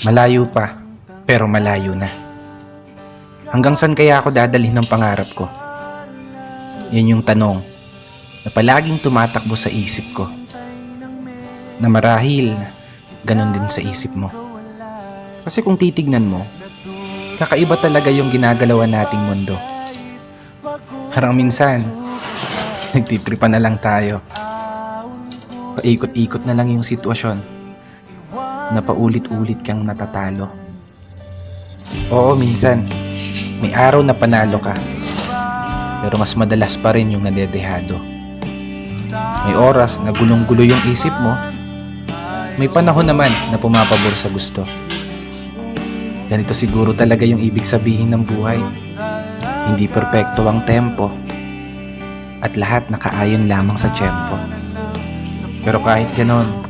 Malayo pa, pero malayo na. Hanggang saan kaya ako dadalhin ng pangarap ko? Yan yung tanong na palaging tumatakbo sa isip ko. Na marahil, ganun din sa isip mo. Kasi kung titignan mo, kakaiba talaga yung ginagalawan nating mundo. Parang minsan, nagtitripan na lang tayo. Paikot-ikot na lang yung sitwasyon na paulit-ulit kang natatalo. Oo, minsan, may araw na panalo ka, pero mas madalas pa rin yung nadedehado. May oras na gulong-gulo yung isip mo, may panahon naman na pumapabor sa gusto. Ganito siguro talaga yung ibig sabihin ng buhay. Hindi perpekto ang tempo, at lahat nakaayon lamang sa tiyempo. Pero kahit ganon,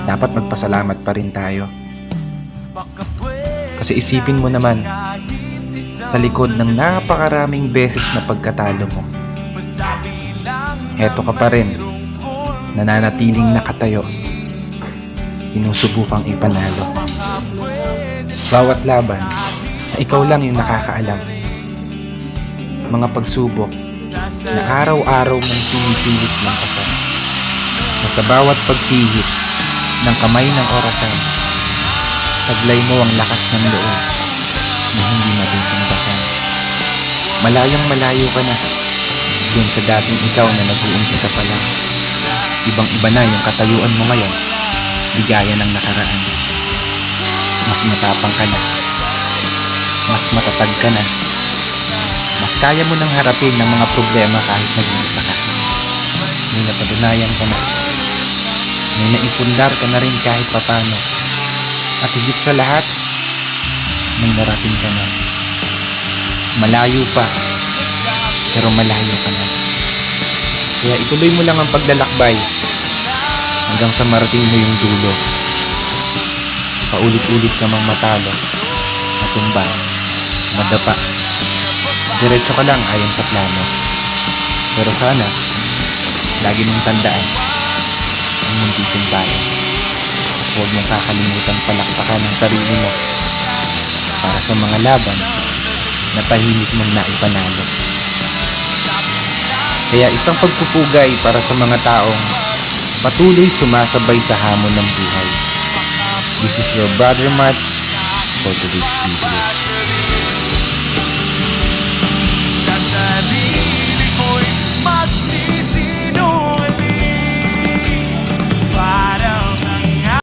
dapat magpasalamat pa rin tayo. Kasi isipin mo naman, sa likod ng napakaraming beses na pagkatalo mo, heto ka pa rin, nananatiling nakatayo, sinusubukang ipanalo. Bawat laban na ikaw lang yung nakakaalam. Mga pagsubok na araw-araw mong pinipilit ng kasal, na sa bawat pagpihit ng kamay ng orasan, taglay mo ang lakas ng loob na hindi mabibigbasan. Malayang malayo ka na dun sa dating ikaw na nag-uumpisa pa lang. Ibang-iba na yung katayuan mo ngayon, di gaya ng nakaraan. Mas matapang ka na, mas matatag ka na, mas kaya mo nang harapin ng mga problema kahit nag-iisa ka. May napatunayan ka na, may naipundar ka na rin kahit papano. At higit sa lahat, may narating ka na. Malayo pa, pero malayo ka na. Kaya ituloy mo lang ang paglalakbay hanggang sa marating mo yung dulo. Paulit-ulit ka mang matalo, matumba, madapa. Diretso ka lang ayon sa plano. Pero sana, lagi mong tandaan, ang mundi kong tayo. Huwag mong kakalimutan palakpakan ang sarili mo para sa mga laban na tahimik mong naipanalo. Kaya isang pagpupugay para sa mga taong patuloy sumasabay sa hamon ng buhay. This is your brother Matt for today's video.